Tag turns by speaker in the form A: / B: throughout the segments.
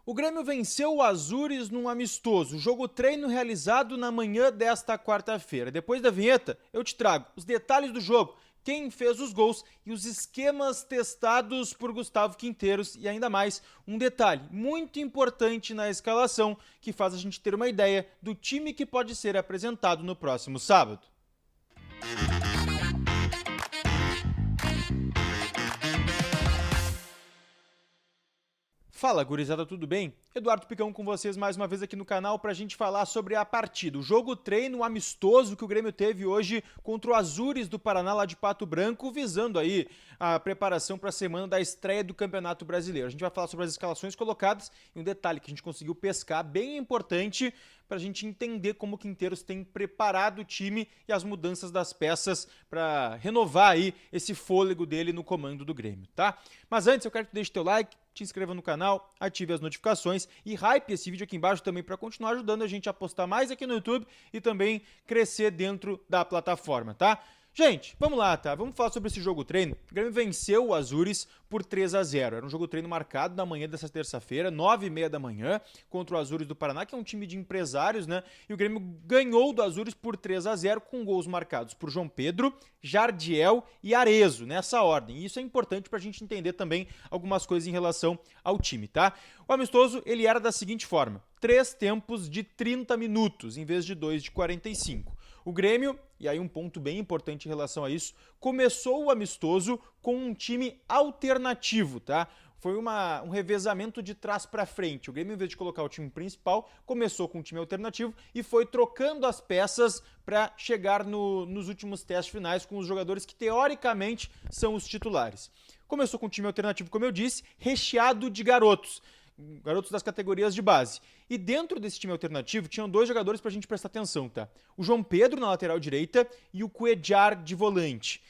A: O Grêmio venceu o Azures num amistoso, jogo treino realizado na manhã desta quarta-feira. Depois da vinheta, eu te trago os detalhes do jogo, quem fez os gols e os esquemas testados por Gustavo Quinteiros e ainda mais um detalhe muito importante na escalação que faz a gente ter uma ideia do time que pode ser apresentado no próximo sábado. Fala, gurizada, tudo bem? Eduardo Picão com vocês mais uma vez aqui no canal para a gente falar sobre a partida. O jogo treino amistoso que o Grêmio teve hoje contra o Azures do Paraná, lá de Pato Branco, visando aí a preparação para a semana da estreia do Campeonato Brasileiro. A gente vai falar sobre as escalações colocadas e um detalhe que a gente conseguiu pescar bem importante para a gente entender como o Quinteiros tem preparado o time e as mudanças das peças para renovar aí esse fôlego dele no comando do Grêmio, tá? Mas antes eu quero que tu deixe teu like, te inscreva no canal, ative as notificações e hype esse vídeo aqui embaixo também para continuar ajudando a gente a postar mais aqui no YouTube e também crescer dentro da plataforma, tá? Gente, vamos lá, tá? Vamos falar sobre esse jogo treino. O Grêmio venceu o Azures por 3-0. Era um jogo treino marcado na manhã dessa terça-feira, 9h30 da manhã, contra o Azures do Paraná, que é um time de empresários, né? E o Grêmio ganhou do Azures por 3-0 com gols marcados por João Pedro, Jardiel e Arezzo, nessa ordem. E isso é importante pra gente entender também algumas coisas em relação ao time, tá? O amistoso, ele era da seguinte forma: 3 tempos de 30 minutos, em vez de 2 de 45. O Grêmio, e aí um ponto bem importante em relação a isso, começou o amistoso com um time alternativo, tá? Foi um revezamento de trás para frente. O Grêmio, em vez de colocar o time principal, começou com um time alternativo e foi trocando as peças para chegar nos últimos testes finais com os jogadores que, teoricamente, são os titulares. Começou com um time alternativo, como eu disse, recheado de garotos das categorias de base. E dentro desse time alternativo, tinham 2 jogadores pra gente prestar atenção, tá? O João Pedro na lateral direita e o Cuéllar de volante.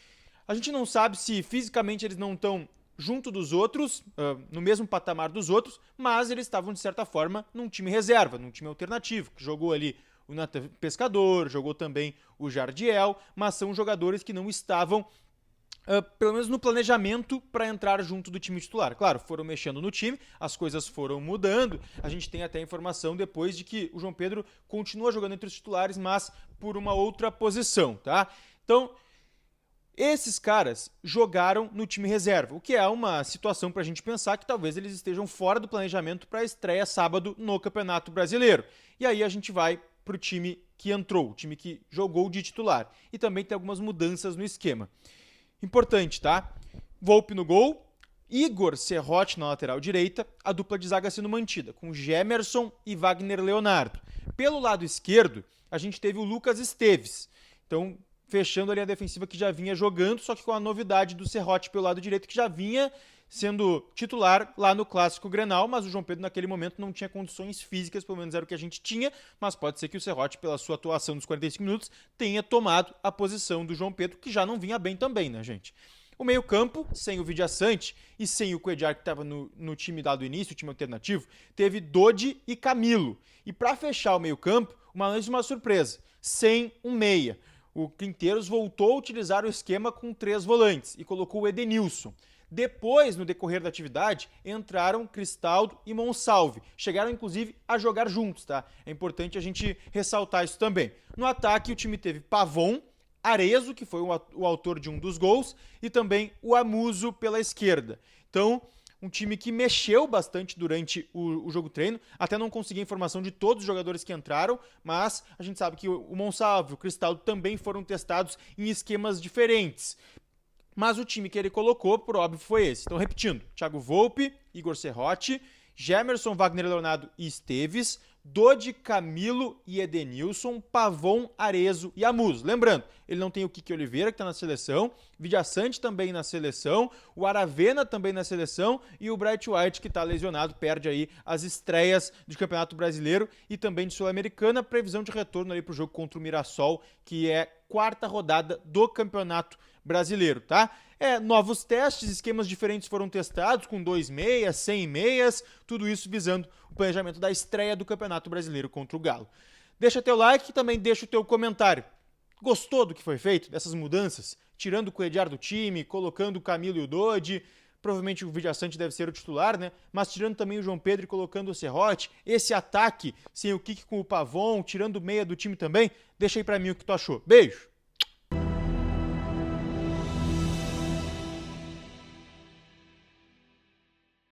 A: A gente não sabe se fisicamente eles não estão junto dos outros, no mesmo patamar dos outros, mas eles estavam, de certa forma, num time reserva, num time alternativo, que jogou ali o Nathan Pescador, jogou também o Jardiel, mas são jogadores que não estavam pelo menos no planejamento para entrar junto do time titular. Claro, foram mexendo no time, as coisas foram mudando, a gente tem até informação depois de que o João Pedro continua jogando entre os titulares, mas por uma outra posição, tá? Então, esses caras jogaram no time reserva, o que é uma situação para a gente pensar que talvez eles estejam fora do planejamento para a estreia sábado no Campeonato Brasileiro. E aí a gente vai para o time que entrou, o time que jogou de titular. E também tem algumas mudanças no esquema. Importante, tá? Volpe no gol, Igor Serrote na lateral direita, a dupla de zaga sendo mantida, com Gemerson e Wagner Leonardo. Pelo lado esquerdo, a gente teve o Lucas Esteves. Então, fechando ali a defensiva que já vinha jogando, só que com a novidade do Serrote pelo lado direito, que já vinha sendo titular lá no Clássico Grenal, mas o João Pedro naquele momento não tinha condições físicas, pelo menos era o que a gente tinha, mas pode ser que o Serrote, pela sua atuação nos 45 minutos, tenha tomado a posição do João Pedro, que já não vinha bem também, né, gente? O meio-campo, sem o Vidiaçante e sem o Cuéllar, que estava no time dado início, o time alternativo, teve Dodi e Camilo. E para fechar o meio-campo, uma surpresa, sem um meia. O Quinteiros voltou a utilizar o esquema com 3 volantes e colocou o Edenilson. Depois, no decorrer da atividade, entraram Cristaldo e Monsalve. Chegaram, inclusive, a jogar juntos, tá? É importante a gente ressaltar isso também. No ataque, o time teve Pavon, Arezzo, que foi o autor de um dos gols, e também o Amuso pela esquerda. Então, um time que mexeu bastante durante o jogo treino. Até não consegui a informação de todos os jogadores que entraram, mas a gente sabe que o Monsalve e o Cristaldo também foram testados em esquemas diferentes. Mas o time que ele colocou, por óbvio, foi esse. Então, repetindo, Thiago Volpe, Igor Serrote, Gemerson, Wagner Leonardo e Esteves, Dodi, Camilo e Edenilson, Pavon, Arezzo e Amuso. Lembrando, ele não tem o Kiki Oliveira, que está na seleção, Vidiaçante também na seleção, o Aravena também na seleção e o Bright White, que está lesionado, perde aí as estreias de Campeonato Brasileiro e também de Sul-Americana, previsão de retorno ali para o jogo contra o Mirassol, que é 4ª rodada do Campeonato Brasileiro, tá? Novos testes, esquemas diferentes foram testados, com 2 meias, 100 meias, tudo isso visando o planejamento da estreia do Campeonato Brasileiro contra o Galo. Deixa teu like e também deixa o teu comentário. Gostou do que foi feito, dessas mudanças? Tirando o Cuéllar do time, colocando o Camilo e o Dodi, provavelmente o Villaçante deve ser o titular, né? Mas tirando também o João Pedro e colocando o Serrote, esse ataque sem o Kik com o Pavon, tirando o meia do time também, deixa aí pra mim o que tu achou. Beijo!